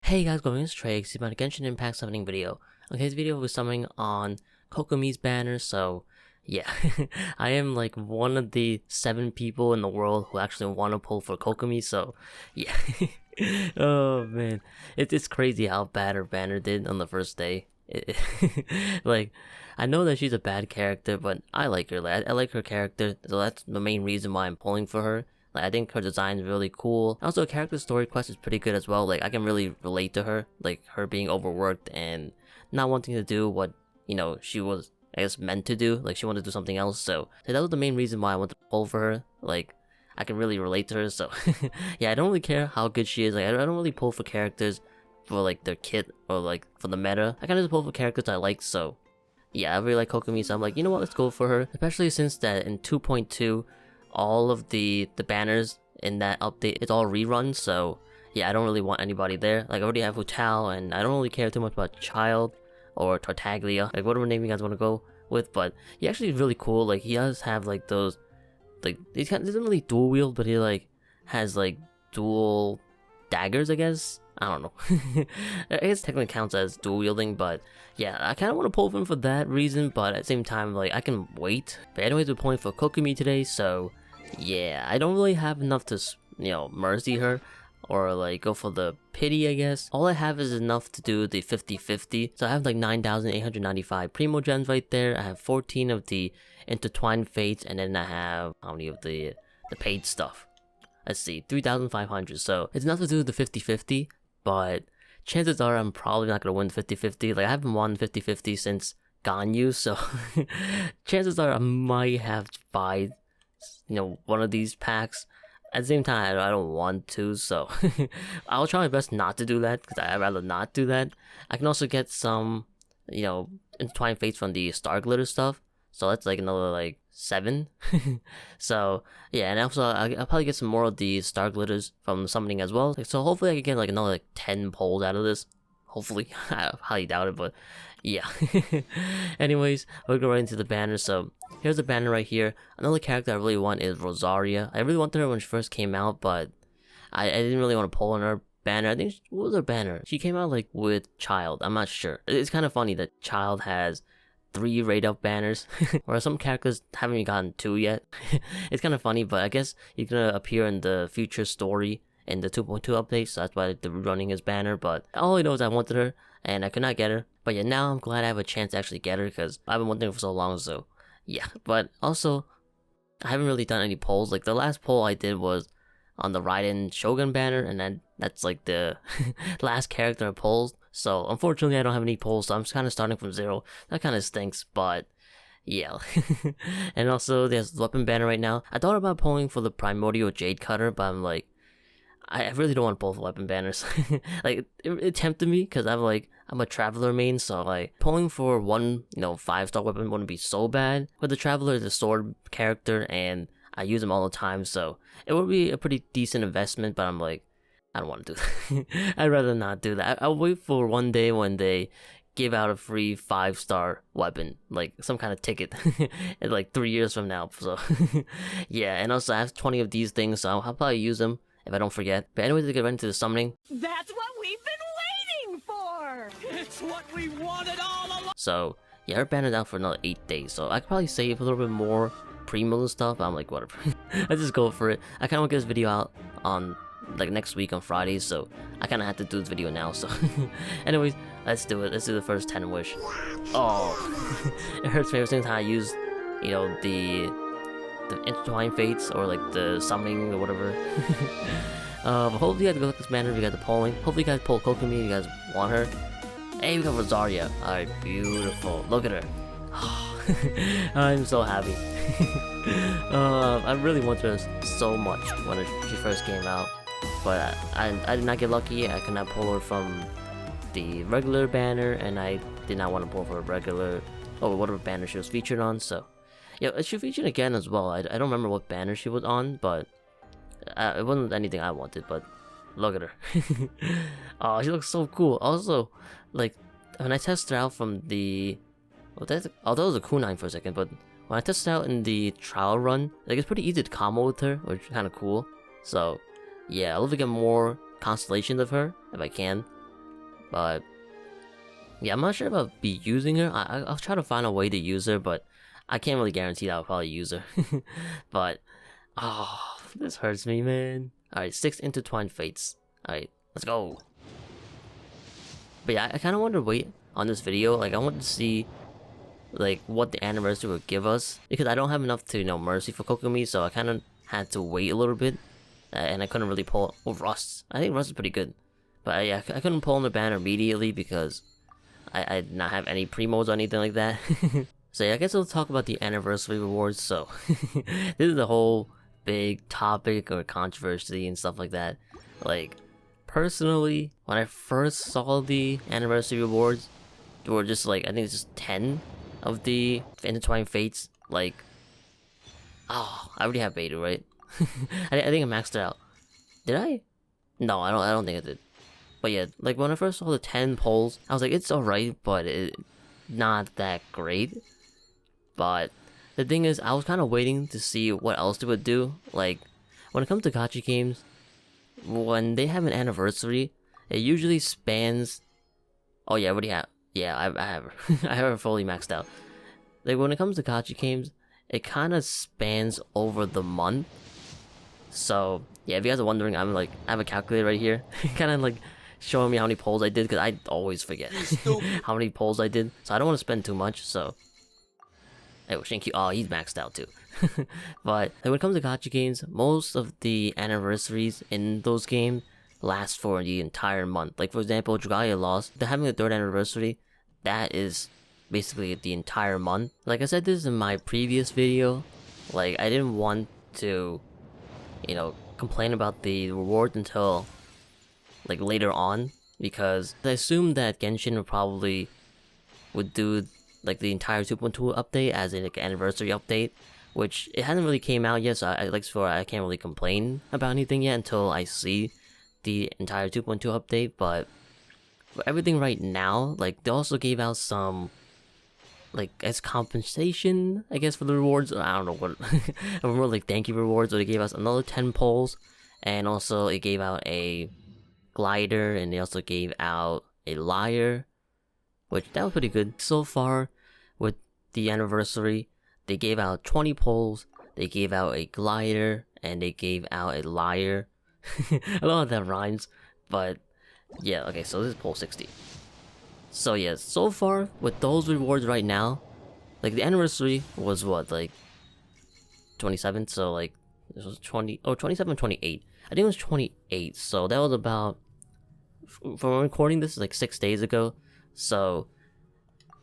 Hey guys, it's Trieyx. It's about a Genshin Impact summoning video. Okay, this video was summoning on Kokomi's banner, so yeah. I am like one of the 7 people in the world who actually want to pull for Kokomi, so yeah. Oh man, it's crazy how bad her banner did on the first day. Like, I know that she's a bad character, but I like her. Like, I like her character, so that's the main reason why I'm pulling for her. Like, I think her design is really cool. Also, her character story quest is pretty good as well. Like, I can really relate to her. Like, her being overworked and not wanting to do what, she was, I guess, meant to do. Like, she wanted to do something else. So that was the main reason why I wanted to pull for her. Like, I can really relate to her. So, yeah, I don't really care how good she is. Like, I don't really pull for characters for, like, their kit or, like, for the meta. I kind of just pull for characters I like. So, yeah, I really like Kokomi. So I'm like, you know what? Let's go for her. Especially since that in 2.2, all of the banners in that update, it's all reruns, so yeah, I don't really want anybody there. Like, I already have Hutao, and I don't really care too much about Child or Tartaglia, like whatever name you guys want to go with, but he actually is really cool. Like, he does have like those, like, he doesn't really dual wield, but he like has like dual daggers, I guess. I don't know. I guess technically counts as dual wielding, but yeah, I kind of want to pull for him for that reason, but at the same time, like, I can wait. But anyways, we're pulling for Kokomi today, so yeah, I don't really have enough to, mercy her or like go for the pity, I guess. All I have is enough to do the 50-50. So I have like 9,895 Primo Gems right there. I have 14 of the Intertwined Fates, and then I have how many of the paid stuff? Let's see, 3,500. So it's enough to do the 50-50, but chances are I'm probably not going to win 50-50. Like, I haven't won 50-50 since Ganyu, so chances are I might have to buy one of these packs. At the same time, I don't want to, so I'll try my best not to do that, because I'd rather not do that. I can also get some, Intertwined Fates from the Star Glitter stuff, so that's like another like 7. So yeah, and also I'll probably get some more of the Star Glitters from summoning as well. So hopefully I can get like another like 10 pulls out of this. Hopefully. I highly doubt it, but yeah. Anyways, we'll go right into the banner. So here's the banner right here. Another character I really want is Rosaria. I really wanted her when she first came out, but I didn't really want to pull on her banner. I think, what was her banner? She came out like with Child. I'm not sure. It's kind of funny that Child has 3 raid up banners, or some characters haven't even gotten 2 yet. It's kind of funny, but I guess he's gonna appear in the future story in the 2.2 update, so that's why they're running his banner. But all I know is I wanted her, and I could not get her. But yeah, now I'm glad I have a chance to actually get her, because I've been wanting her for so long, so yeah. But also, I haven't really done any polls. Like, the last poll I did was on the Raiden Shogun banner, and then that's like the last character I pulled. So unfortunately, I don't have any polls, so I'm kind of starting from 0. That kind of stinks, but yeah. And also, there's the weapon banner right now. I thought about pulling for the Primordial Jade Cutter, but I'm like, I really don't want to pull for weapon banners. Like, it tempted me, because I'm a Traveler main, so like, pulling for one, 5-star weapon wouldn't be so bad. But the Traveler is a sword character, and I use him all the time, so it would be a pretty decent investment, but I'm like, I don't want to do that. I'd rather not do that. I'll wait for one day when they give out a free 5-star weapon, like some kind of ticket, in like 3 years from now, so yeah. And also, I have 20 of these things, so I'll probably use them if I don't forget. But anyways, to get right into the summoning. That's what we've been waiting for! It's what we wanted all along! So, yeah, her banner's out for another 8 days, so I could probably save a little bit more Primos and stuff, but I'm like, whatever. I just go for it. I kind of want to get this video out on, like, next week on Fridays, so I kind of have to do this video now, so anyways, let's do it. Let's do the first 10 wish. Oh, it hurts me every single time I use, the Intertwined Fates, or like the summoning or whatever. But hopefully you guys go look at this banner if you guys are polling. Hopefully you guys pull Kokomi if you guys want her. Hey, we got Rosaria. Alright, beautiful. Look at her. I'm so happy. I really wanted her so much when she first came out, but I did not get lucky. I could not pull her from the regular banner, and I did not want to pull for a regular, or whatever banner she was featured on, so yeah, she featured again as well. I don't remember what banner she was on, but it wasn't anything I wanted. But look at her. Oh, she looks so cool. Also, like, when I tested her out from the, that was a kunai for a second, but when I tested out in the trial run, like, it's pretty easy to combo with her, which is kind of cool. So yeah, I'll love to get more constellations of her if I can. But yeah, I'm not sure if I'll be using her. I'll try to find a way to use her, but I can't really guarantee that I'll probably use her. But oh, this hurts me, man. Alright, 6 intertwined fates. Alright, let's go. But yeah, I kind of wanted to wait on this video. Like, I wanted to see like what the anniversary would give us, because I don't have enough to, you know, mercy for Kokomi, so I kind of had to wait a little bit, and I couldn't really pull. Oh, Rust. I think Rust is pretty good, but yeah, I couldn't pull on the banner immediately because I did not have any primos or anything like that. So yeah, I guess we'll talk about the anniversary rewards. So this is the whole big topic or controversy and stuff like that. Like, personally, when I first saw the anniversary rewards, there were just like, I think it's just 10 of the intertwined fates. Like, oh, I already have beta, right? I think I maxed it out. Did I? No, I don't think I did. But yeah, like when I first saw the 10 polls, I was like, it's alright, but it's not that great. But the thing is, I was kind of waiting to see what else they would do. Like, when it comes to gacha games, when they have an anniversary, it usually spans. Oh yeah, what do you have? Yeah, I have I have it fully maxed out. Like, when it comes to gacha games, it kind of spans over the month. So yeah, if you guys are wondering, I have a calculator right here, kind of like showing me how many polls I did, because I always forget how many polls I did. So I don't want to spend too much. So oh, Shinky, oh, he's maxed out too. But like, when it comes to gacha games, most of the anniversaries in those games last for the entire month. Like, for example, Dragalia Lost, they're having a 3rd anniversary. That is basically the entire month. Like I said this in my previous video, like, I didn't want to, you know, complain about the rewards until like later on, because I assumed that Genshin would do like the entire 2.2 update as a like anniversary update, which it hasn't really came out yet, so I can't really complain about anything yet until I see the entire 2.2 update. But for everything right now, like, they also gave out some, like, as compensation, I guess, for the rewards. I don't know what, more like thank you rewards. So they gave us another 10 polls, and also it gave out a glider, and they also gave out a liar, which that was pretty good. So far with the anniversary, they gave out 20 polls, they gave out a glider, and they gave out a liar. I don't know if that rhymes, but yeah, okay, so this is poll 60. So yeah, so far with those rewards right now, like, the anniversary was what, like 27th, so like this was 27, 28. I think it was 28, so that was about, from recording this, like 6 days ago. So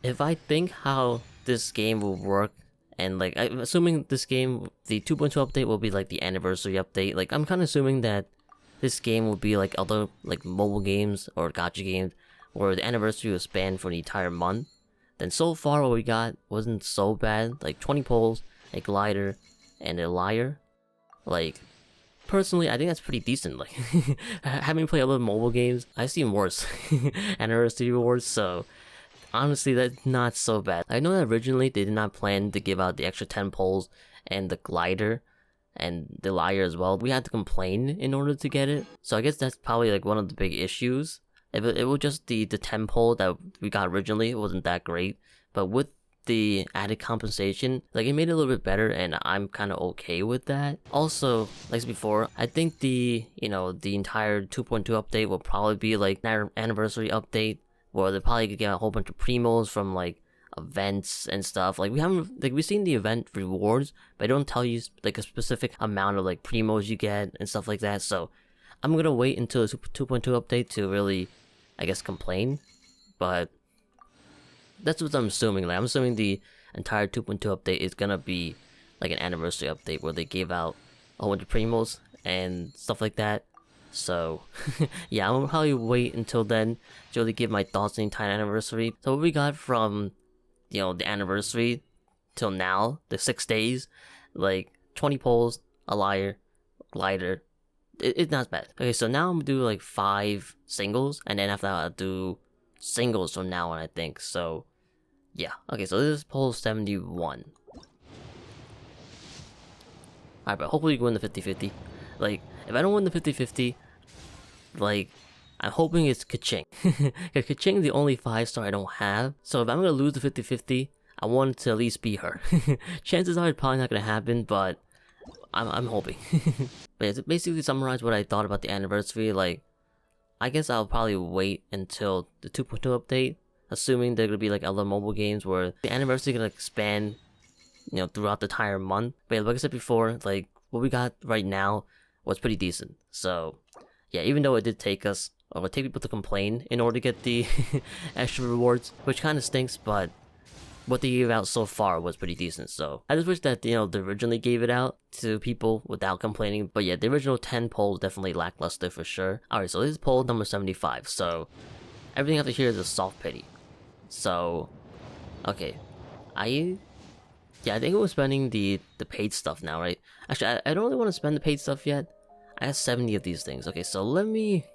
if I think how this game will work, and like, I'm assuming this game, the 2.2 update will be like the anniversary update. Like, I'm kind of assuming that this game will be like other like mobile games or gacha games, where the anniversary will span for the entire month. Then so far what we got wasn't so bad. Like 20 polls, a glider, and a liar. Like, personally, I think that's pretty decent. Like, having played other mobile games, I've seen worse anniversary rewards, so honestly, that's not so bad. I know that originally they did not plan to give out the extra 10 polls and the glider and the liar as well. We had to complain in order to get it, so I guess that's probably like one of the big issues. It was just the 10 poll that we got originally, it wasn't that great, but with the added compensation, like, it made it a little bit better, and I'm kind of okay with that. Also, like before, I think the entire 2.2 update will probably be like an anniversary update, where they probably could get a whole bunch of primos from like events and stuff. Like, we've seen the event rewards, but they don't tell you like a specific amount of like primos you get and stuff like that. So I'm gonna wait until the 2.2 update to really, I guess, complain. But that's what I'm assuming. Like, I'm assuming the entire 2.2 update is gonna be like an anniversary update where they give out a whole bunch of primos and stuff like that. So yeah, I'm gonna probably wait until then to really give my thoughts on the entire anniversary. So what we got from, the anniversary till now, the 6 days, like 20 polls, a liar, glider. It's not bad. Okay, so now I'm gonna do like 5 singles, and then after that I'll do singles from now on, I think. So yeah, okay, so this is poll 71. Alright, but hopefully you win the 50-50. Like, if I don't win the 50-50, like, I'm hoping it's Kaching. Because Kaching is the only 5-star I don't have. So if I'm going to lose the 50-50, I want it to at least be her. Chances are it's probably not going to happen, but I'm hoping. But yeah, to basically summarize what I thought about the anniversary, like, I guess I'll probably wait until the 2.2 update, assuming they're going to be like other mobile games where the anniversary is going to expand, you know, throughout the entire month. But yeah, like I said before, like, what we got right now was pretty decent. So yeah, even though it did take us, or it would take people to complain in order to get the extra rewards, which kind of stinks, but what they gave out so far was pretty decent. So I just wish that, you know, they originally gave it out to people without complaining. But yeah, the original 10 polls definitely lackluster for sure. Alright, so this is poll number 75. So everything after here is a soft pity. So okay, I think we're spending the paid stuff now, right? Actually, I don't really want to spend the paid stuff yet. I have 70 of these things. Okay, so let me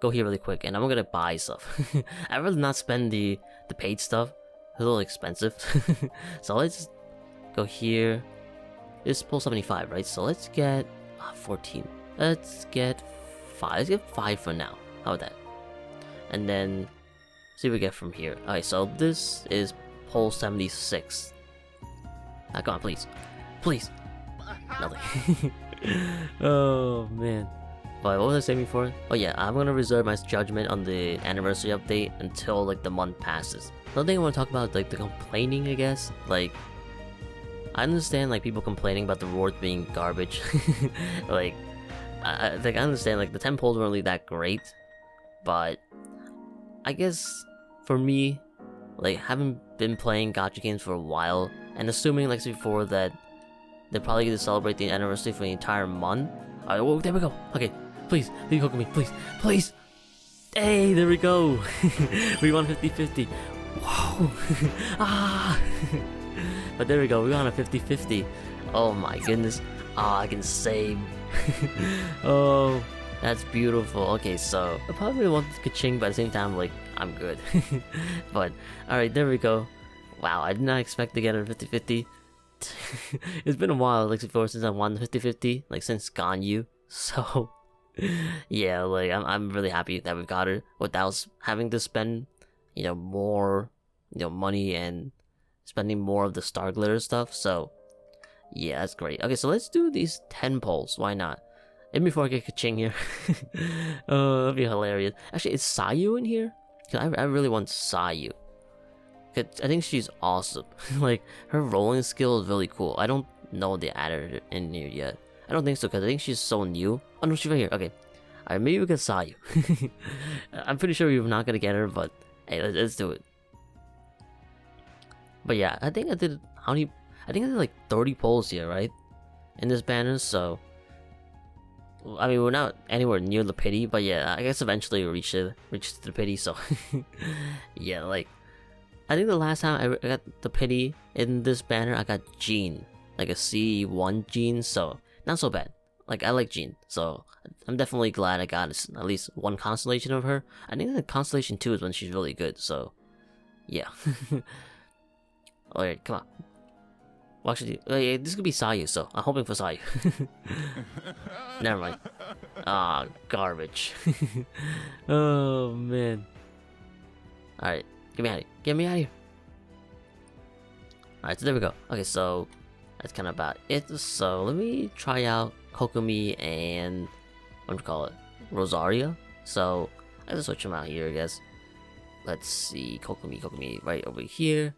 go here really quick, and I'm gonna buy stuff. I'd rather not spend the paid stuff. It's a little expensive. So let's go here. This is poll 75, right? So let's get 14. Let's get 5. Let's get 5 for now. How about that? And then see what we get from here. Alright, so this is poll 76. Come on, please. Please. Nothing. Oh, man. But what was I saying before? Oh yeah, I'm gonna reserve my judgment on the anniversary update until like the month passes. Another thing I want to talk about, like the complaining, I guess. Like, I understand like people complaining about the rewards being garbage. Like, I understand like the 10 polls weren't really that great, but I guess for me, like having been playing gacha games for a while, and assuming like before that they're probably gonna celebrate the anniversary for the entire month. Alright, well, there we go. Okay, please, leave Kokomi, please, please. Hey, there we go. We won 50-50. Whoa. Ah. But there we go, we won a 50-50. Oh my goodness. Ah, I can save. Oh, that's beautiful. Okay, so I probably want Kaching, but at the same time, like, I'm good. But alright, there we go. Wow, I did not expect to get a 50-50. It's been a while, like before, since I won 50-50, like since Ganyu. So yeah, like I'm really happy that we got it without having to spend, you know, more, you know, money and spending more of the star glitter stuff. So yeah, that's great. Okay, so let's do these 10 polls. Why not? And before I get Kaching here, oh, that'd be hilarious. Actually, is Sayu in here? I really want Sayu. I think she's awesome. Like, her rolling skill is really cool. I don't know they added it in here yet. I don't think so, because I think she's so new. Oh no, she's right here. Okay. Alright, maybe we get Sayu. I'm pretty sure we're not gonna get her, but hey, let's do it. But yeah, I think I did how many? I think I did like 30 polls here, right? In this banner, so I mean, we're not anywhere near the pity, but yeah, I guess eventually we reach the pity. So yeah, like, I think the last time I got the pity in this banner, I got Jean, like a C1 Jean, so not so bad. Like, I like Jean, so I'm definitely glad I got at least one constellation of her. I think the constellation 2 is when she's really good, so yeah. Alright, come on. Well, actually, yeah, this could be Sayu, so I'm hoping for Sayu. Never mind. Ah, garbage. Oh, man. Alright. Get me out of here. Get me out of here. Alright, so there we go. Okay, so that's kind of about it. So let me try out Kokomi and what do you call it? Rosaria. So I can switch them out here, I guess. Let's see, Kokomi right over here.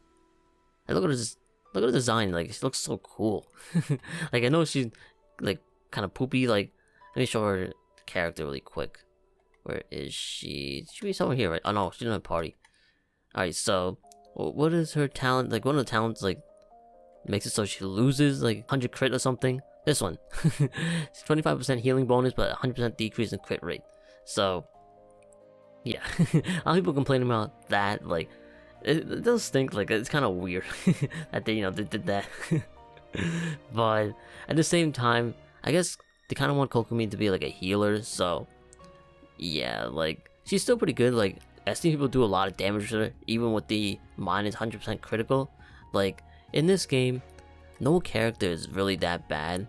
And look at this. Look at the design. Like, she looks so cool. Like, I know she's like kind of poopy. Like, let me show her the character really quick. Where is she? She should be somewhere here, right? Oh no, she's in a party. Alright, so what is her talent? Like, one of the talents, like, makes it so she loses like 100 crit or something. This one. It's 25% healing bonus, but 100% decrease in crit rate. So yeah. A lot of people complaining about that. Like, it does stink. Like, it's kind of weird that they, you know, they did that. But at the same time, I guess they kind of want Kokomi to be like a healer. So yeah, like, she's still pretty good. Like, I've seen people do a lot of damage to her, even with the minus 100% critical. Like, in this game, no character is really that bad.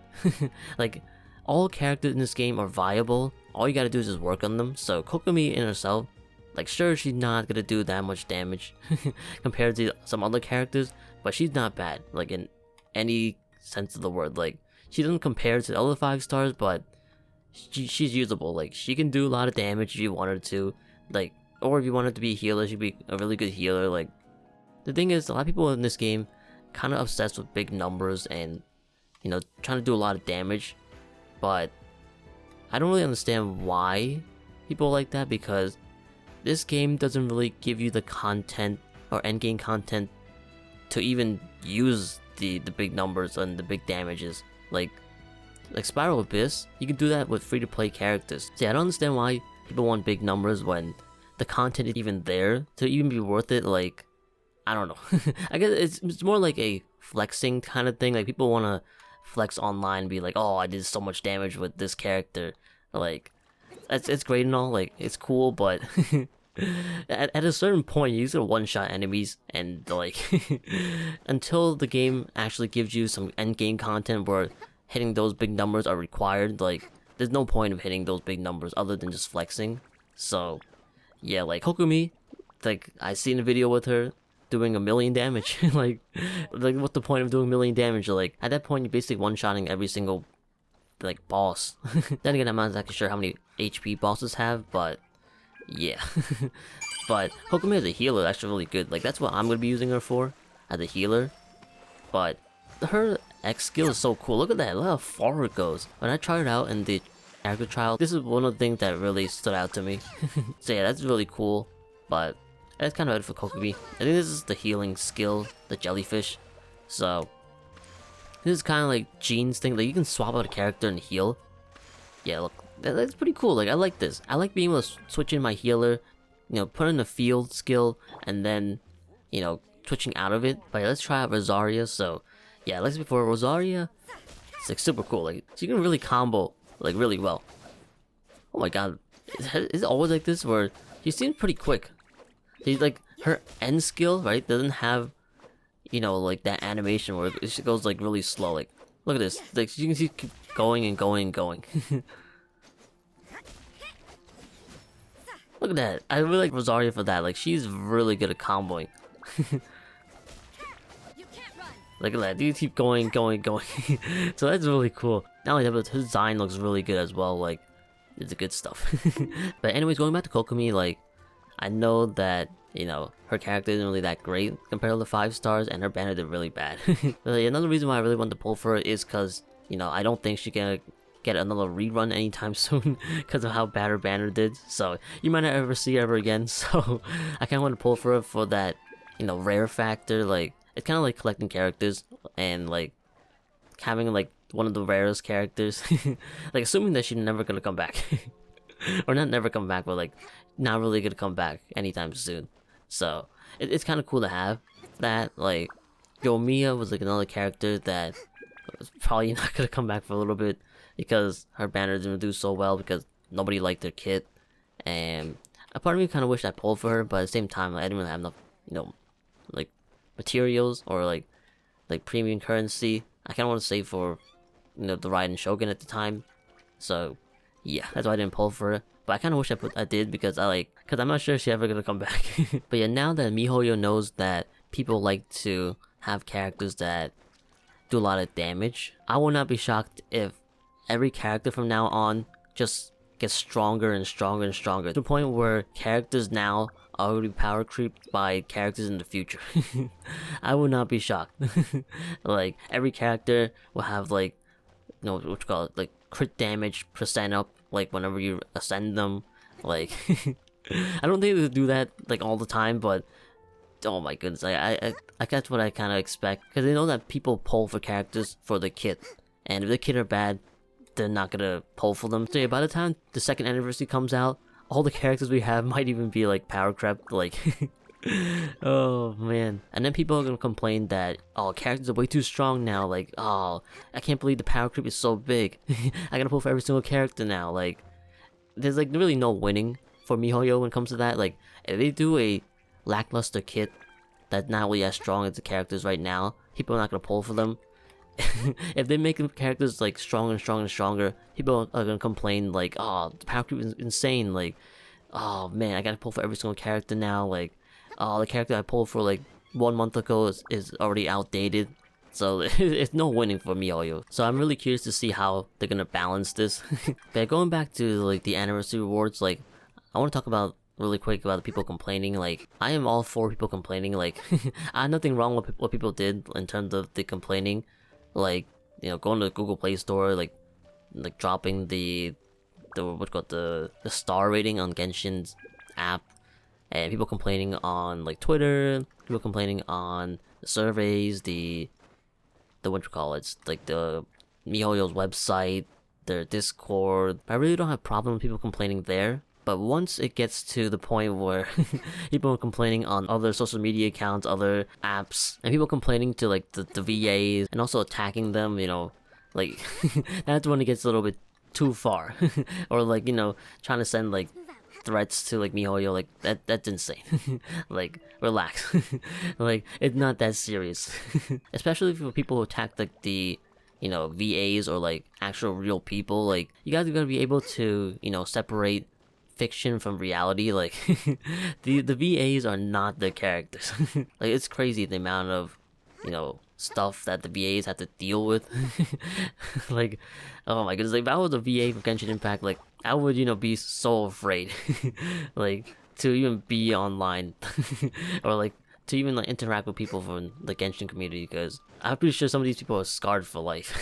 Like, all characters in this game are viable, all you gotta do is just work on them. So Kokomi in herself, like sure she's not gonna do that much damage compared to some other characters, but she's not bad, like in any sense of the word. Like she doesn't compare to the other 5 stars, but she's usable. Like she can do a lot of damage if you want her to, like, or if you want her to be a healer, she'd be a really good healer. Like the thing is, a lot of people in this game kind of obsessed with big numbers and, you know, trying to do a lot of damage, but I don't really understand why people like that, because this game doesn't really give you the content or endgame content to even use the big numbers and the big damages. Like Spiral Abyss, you can do that with free-to-play characters. See, I don't understand why people want big numbers when the content is even there to even be worth it. Like, I don't know. I guess it's more like a flexing kind of thing. Like people want to flex online and be like, oh, I did so much damage with this character. Like, it's great and all, like it's cool, but at a certain point you just one-shot enemies, and like until the game actually gives you some end game content where hitting those big numbers are required, like there's no point of hitting those big numbers other than just flexing. So yeah, like Kokomi, like I seen a video with her doing 1,000,000 damage. like what's the point of doing 1,000,000 damage? Like at that point you're basically one-shotting every single like boss. Then again, I'm not exactly sure how many HP bosses have, but yeah. But Kokomi as a healer is actually really good. Like that's what I'm gonna be using her for, as a healer. But her X skill is so cool. Look at that, look how far it goes. When I tried it out in the character trial, this is one of the things that really stood out to me. So yeah, that's really cool. But that's kind of it for Kokomi. I think this is the healing skill, the jellyfish. So this is kind of like Jean's thing. Like you can swap out a character and heal. Yeah, look, that's pretty cool. Like I like this. I like being able to switch in my healer, you know, put in the field skill, and then, you know, switching out of it. But yeah, let's try out Rosaria. So yeah, like before, Rosaria, it's like super cool. Like she can really combo like really well. Oh my god, is it always like this where she seems pretty quick? She's like, her end skill, right, doesn't have, you know, like that animation where it goes like really slow. Like look at this, like you can see keep going and going and going. Look at that, I really like Rosaria for that. Like she's really good at comboing. Look at that, you keep going. So that's really cool. Not only that, but his design looks really good as well. Like it's the good stuff. But anyways, going back to Kokomi, like I know that, you know, her character isn't really that great compared to the 5 stars, and her banner did really bad. But like, another reason why I really want to pull for her is because, you know, I don't think she can get another rerun anytime soon because of how bad her banner did. So you might not ever see her ever again. So I kind of want to pull for her for that, you know, rare factor. Like it's kind of like collecting characters and like having like one of the rarest characters. Like assuming that she's never gonna come back. Or not never come back, but like not really gonna come back anytime soon. So it's kind of cool to have that. Like Yomiya was like another character that was probably not gonna come back for a little bit because her banner didn't do so well because nobody liked her kit, and a part of me kind of wished I pulled for her, but at the same time like, I didn't really have enough, you know, like materials or like premium currency. I kind of want to save for, you know, the Raiden Shogun at the time. So yeah, that's why I didn't pull for it. But I kind of wish I did because I'm not sure if she's ever gonna come back. But yeah, now that MiHoYo knows that people like to have characters that do a lot of damage, I will not be shocked if every character from now on just gets stronger and stronger and stronger, to the point where characters now are already power creeped by characters in the future. I would not be shocked. Like every character will have like, you know, what you call it, like crit damage percent up, like whenever you ascend them. Like I don't think they do that like all the time, but oh my goodness, I that's what I kind of expect, because they know that people pull for characters for the kit, and if the kit are bad, they're not gonna pull for them. So yeah, by the time the 2nd anniversary comes out, all the characters we have might even be like power crept, like oh man. And then people are gonna complain that, oh, characters are way too strong now, like, oh, I can't believe the power creep is so big. I gotta pull for every single character now. Like there's like really no winning for MiHoYo when it comes to that. Like if they do a lackluster kit that's not really as strong as the characters right now, people are not gonna pull for them. if they make the characters like stronger and stronger and stronger, people are gonna complain like, oh, the power creep is insane. Like, oh man, I gotta pull for every single character now. Like, oh, the character I pulled for like 1 month ago is already outdated. So it's no winning for MiHoYo. So I'm really curious to see how they're gonna balance this. But going back to like the anniversary rewards, like I want to talk about really quick about the people complaining. Like I am all for people complaining. Like I have nothing wrong with what people did in terms of the complaining. Like, you know, going to the Google Play Store, like dropping the what's called the star rating on Genshin's app, and people complaining on like Twitter, people complaining on the surveys, the what you call it, like the MiHoYo's website, their Discord. I really don't have problem with people complaining there. But once it gets to the point where people are complaining on other social media accounts, other apps, and people complaining to like the VAs and also attacking them, you know, like that's when it gets a little bit too far. Or like, you know, trying to send like threats to like MiHoYo, like that's insane. Like relax. Like it's not that serious. Especially for people who attack like the, you know, VAs or like actual real people. Like you guys are gonna be able to, you know, separate fiction from reality. Like the VAs are not the characters. Like it's crazy the amount of, you know, stuff that the VAs have to deal with. Like, oh my goodness, like if I was a VA for Genshin Impact, like I would, you know, be so afraid like to even be online or like to even like interact with people from the Genshin community, because I'm pretty sure some of these people are scarred for life.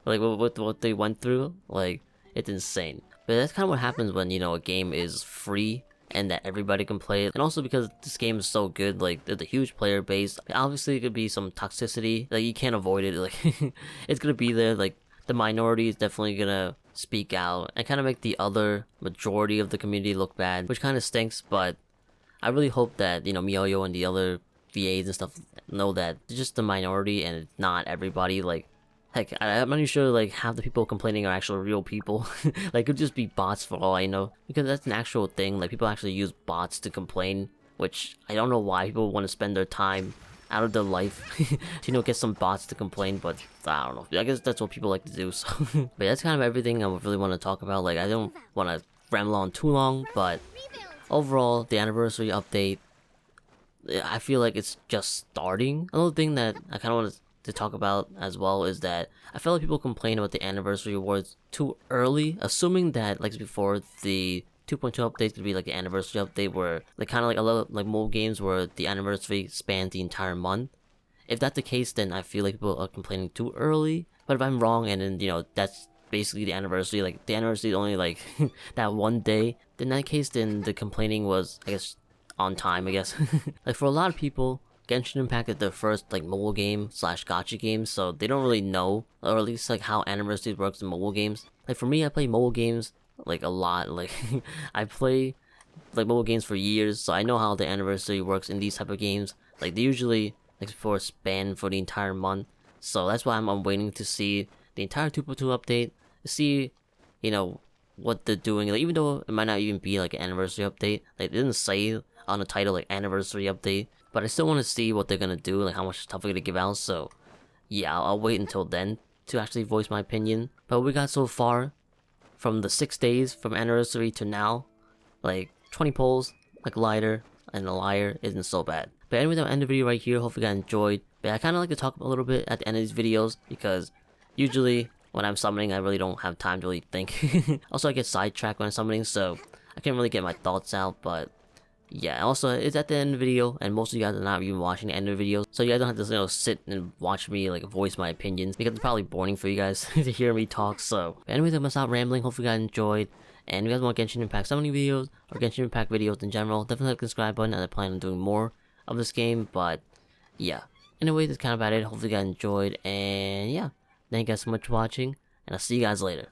Like what they went through, like it's insane. But that's kind of what happens when, you know, a game is free and that everybody can play it. And also because this game is so good, like there's a huge player base. Obviously, it could be some toxicity, like you can't avoid it. Like it's gonna be there. Like the minority is definitely gonna speak out and kind of make the other majority of the community look bad, which kind of stinks. But I really hope that, you know, MiHoYo and the other VAs and stuff know that it's just the minority and it's not everybody. Like, heck, I'm not even sure like half the people complaining are actual real people. Like it could just be bots for all I know, because that's an actual thing. Like people actually use bots to complain, which I don't know why people want to spend their time out of their life to, you know, get some bots to complain. But I don't know, I guess that's what people like to do. So but that's kind of everything I really want to talk about. Like I don't want to ramble on too long, but overall the anniversary update, I feel like it's just starting. Another thing that I kind of want to talk about as well is that I feel like people complain about the anniversary awards too early, assuming that like before the 2.2 update could be like the anniversary update where like kind of like a lot of like mobile games where the anniversary spans the entire month. If that's the case, then I feel like people are complaining too early. But if I'm wrong and then, you know, that's basically the anniversary, like the anniversary is only like that one day, then in that case, then the complaining was, I guess, on time, I guess. Like for a lot of people, Genshin Impact is their first like mobile game slash gacha game, so they don't really know, or at least like how anniversary works in mobile games. Like for me, I play mobile games like a lot. Like I play like mobile games for years, so I know how the anniversary works in these type of games. Like they usually like for a span for the entire month, so that's why I'm waiting to see the entire 2.2 update, to see, you know, what they're doing. Like even though it might not even be like an anniversary update, like they didn't say on the title like anniversary update, but I still want to see what they're gonna do, like how much stuff they're gonna give out. So yeah, I'll wait until then to actually voice my opinion. But what we got so far from the 6 days from anniversary to now, like 20 polls, like lighter and a liar isn't so bad. But anyway, I'll end the video right here. Hopefully you guys enjoyed. But I kind of like to talk a little bit at the end of these videos, because usually when I'm summoning, I really don't have time to really think. Also, I get sidetracked when I'm summoning, so I can't really get my thoughts out. But yeah, also it's at the end of the video, and most of you guys are not even watching the end of the video, so you guys don't have to, you know, sit and watch me like voice my opinions, because it's probably boring for you guys to hear me talk. So anyways, I'm gonna stop rambling. Hopefully you guys enjoyed, and if you guys want Genshin Impact summoning videos or Genshin Impact videos in general, definitely hit the subscribe button, and I plan on doing more of this game. But yeah, anyway, that's kind of about it. Hopefully you guys enjoyed, and yeah, thank you guys so much for watching, and I'll see you guys later.